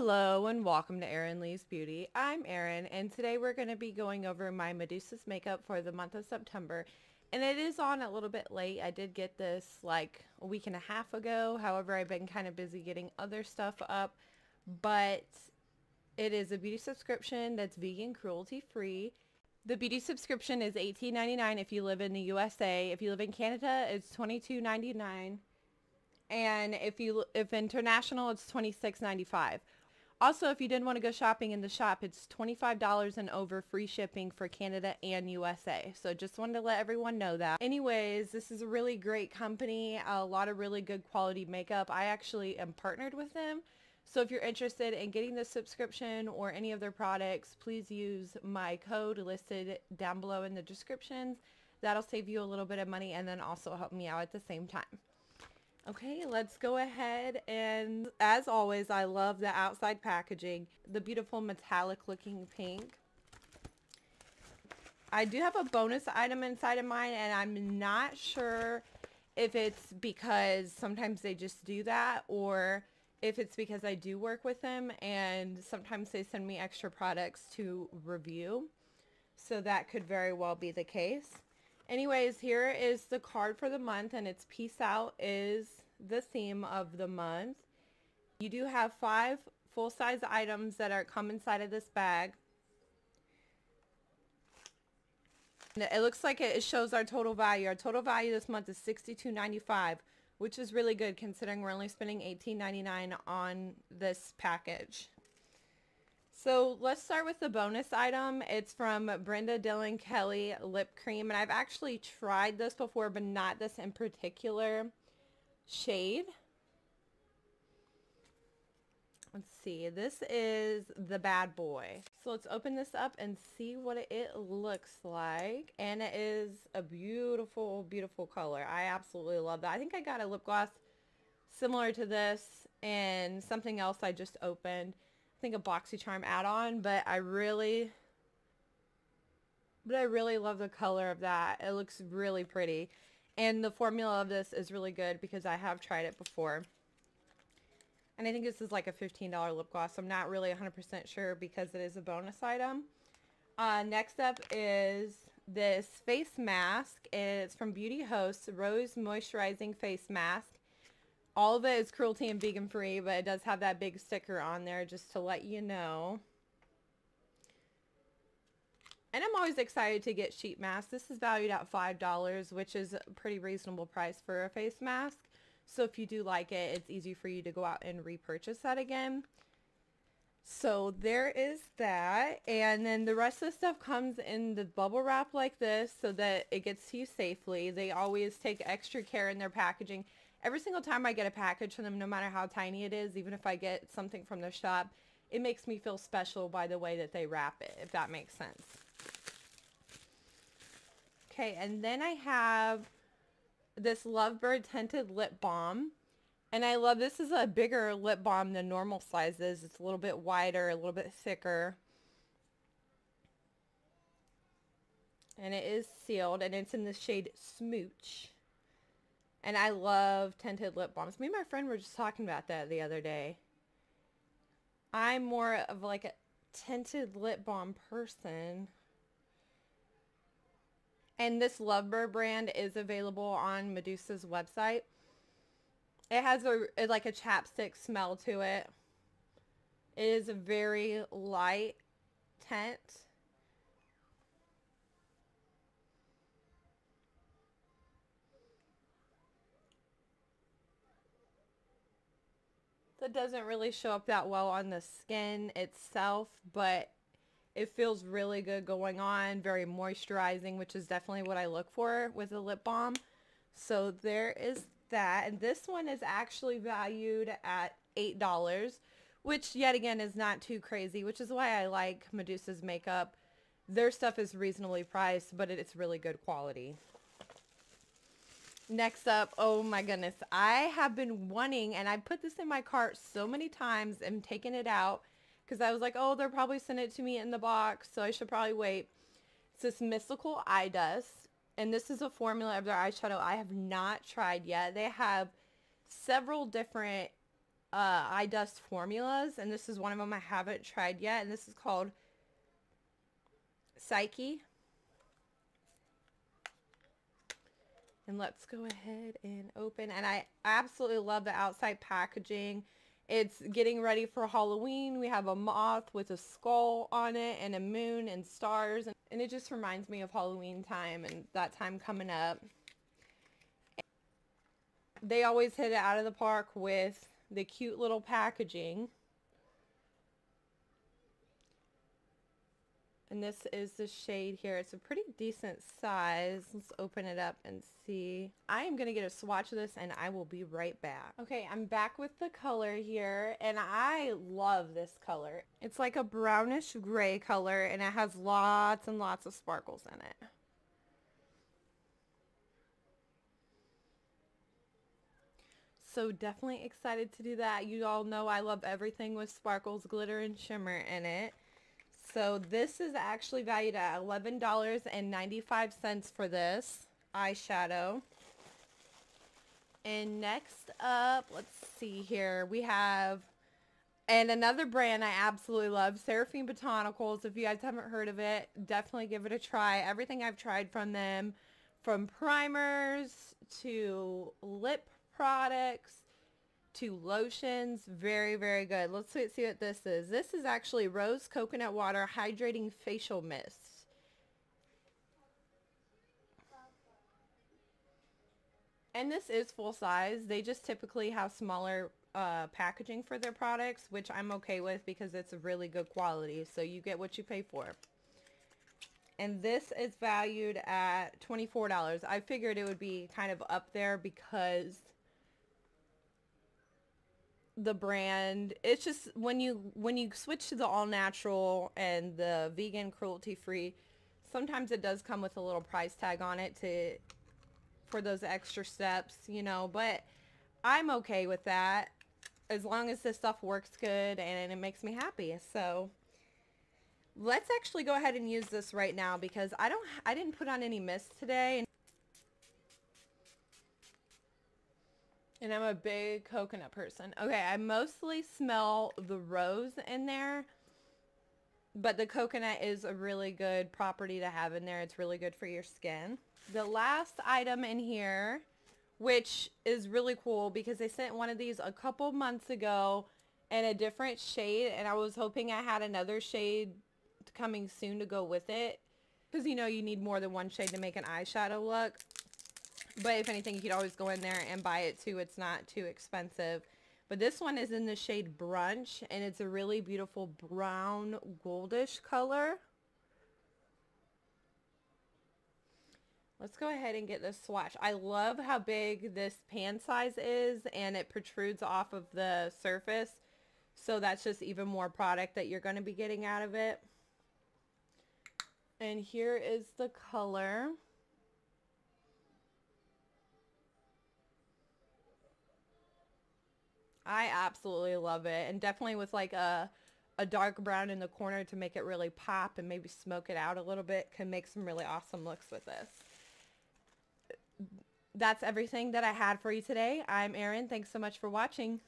Hello and welcome to Erin Lee's Beauty. I'm Erin and today we're going to be going over my Medusas makeup for the month of September. And it is on a little bit late. I did get this like a week and a half ago. However, I've been kind of busy getting other stuff up. But it is a beauty subscription that's vegan, cruelty free. The beauty subscription is $18.99 if you live in the USA. If you live in Canada, it's $22.99. And if international, it's $26.95. Also, if you didn't want to go shopping in the shop, it's $25 and over free shipping for Canada and USA. So just wanted to let everyone know that. Anyways, this is a really great company, a lot of really good quality makeup. I actually am partnered with them. So if you're interested in getting this subscription or any of their products, please use my code listed down below in the descriptions. That'll save you a little bit of money and then also help me out at the same time. Okay, let's go ahead, and as always, I love the outside packaging, the beautiful metallic looking pink. I do have a bonus item inside of mine, and I'm not sure if it's because sometimes they just do that or if it's because I do work with them and sometimes they send me extra products to review. So that could very well be the case. Anyways, here is the card for the month, and it's Peace Out is the theme of the month. You do have 5 full-size items that come inside of this bag. And it looks like it shows our total value. Our total value this month is $62.95, which is really good considering we're only spending $18.99 on this package. So let's start with the bonus item. It's from Brenda Dylan Kelly Lip Cream. And I've actually tried this before, but not this in particular shade. Let's see. This is the bad boy. So let's open this up and see what it looks like. And it is a beautiful, beautiful color. I absolutely love that. I think I got a lip gloss similar to this and something else I just opened. I think a BoxyCharm add-on, but I really love the color of that. It looks really pretty. And the formula of this is really good because I have tried it before. And I think this is like a $15 lip gloss. I'm not really 100% sure because it is a bonus item. Next up is this face mask. It's from Beauty Host Rose Moisturizing Face Mask. All of it is cruelty and vegan free, but it does have that big sticker on there just to let you know. And I'm always excited to get sheet masks. This is valued at $5, which is a pretty reasonable price for a face mask. So if you do like it, it's easy for you to go out and repurchase that again. So there is that. And then the rest of the stuff comes in the bubble wrap like this so that it gets to you safely. They always take extra care in their packaging. Every single time I get a package from them, no matter how tiny it is, even if I get something from the shop, it makes me feel special by the way that they wrap it, if that makes sense. Okay, and then I have this Lovebird Tinted Lip Balm. And I love, this is a bigger lip balm than normal sizes. It's a little bit wider, a little bit thicker. And it is sealed, and it's in the shade Smooch. And I love tinted lip balms. Me and my friend were just talking about that the other day. I'm more of like a tinted lip balm person. And this Lovebird brand is available on Medusa's website. It has like a chapstick smell to it. It is a very light tint. That doesn't really show up that well on the skin itself, but it feels really good going on, very moisturizing, which is definitely what I look for with a lip balm. So there is that, and this one is actually valued at $8, which yet again is not too crazy, which is why I like Medusa's makeup. Their stuff is reasonably priced, but it's really good quality. Next up, oh my goodness, I have been wanting, and I put this in my cart so many times and taken it out because I was like, oh, they'll probably send it to me in the box, so I should probably wait. It's this Mystical Eye Dust, and this is a formula of their eyeshadow I have not tried yet. They have several different eye dust formulas, and this is one of them I haven't tried yet, and this is called Psyche. And let's go ahead and open, and I absolutely love the outside packaging. It's getting ready for Halloween. We have a moth with a skull on it and a moon and stars, and it just reminds me of Halloween time and that time coming up. They always hit it out of the park with the cute little packaging. And this is the shade here. It's a pretty decent size. Let's open it up and see. I am going to get a swatch of this and I will be right back. Okay, I'm back with the color here and I love this color. It's like a brownish gray color and it has lots and lots of sparkles in it. So definitely excited to do that. You all know I love everything with sparkles, glitter, and shimmer in it. So this is actually valued at $11.95 for this eyeshadow. And next up, let's see here, we have, and another brand I absolutely love, Seraphine Botanicals. If you guys haven't heard of it, definitely give it a try. Everything I've tried from them, from primers to lip products to lotions, very, very good. Let's see what this is. This is actually Rose Coconut Water Hydrating Facial Mist. And this is full size. They just typically have smaller packaging for their products, which I'm okay with because it's a really good quality. So you get what you pay for. And this is valued at $24. I figured it would be kind of up there because the brand, it's just when you switch to the all natural and the vegan, cruelty free, sometimes it does come with a little price tag on it for those extra steps, you know, but I'm okay with that as long as this stuff works good and it makes me happy. So let's actually go ahead and use this right now because I didn't put on any mist today. And I'm a big coconut person. Okay, I mostly smell the rose in there, but the coconut is a really good property to have in there. It's really good for your skin. The last item in here, which is really cool because they sent one of these a couple months ago in a different shade, and I was hoping I had another shade coming soon to go with it because, you know, you need more than one shade to make an eyeshadow look. But if anything, you could always go in there and buy it too. It's not too expensive. But this one is in the shade Brunch, and it's a really beautiful brown goldish color. Let's go ahead and get this swatch. I love how big this pan size is, and it protrudes off of the surface. So that's just even more product that you're going to be getting out of it. And here is the color. I absolutely love it, and definitely with like a dark brown in the corner to make it really pop and maybe smoke it out a little bit can make some really awesome looks with this. That's everything that I had for you today. I'm Erin. Thanks so much for watching.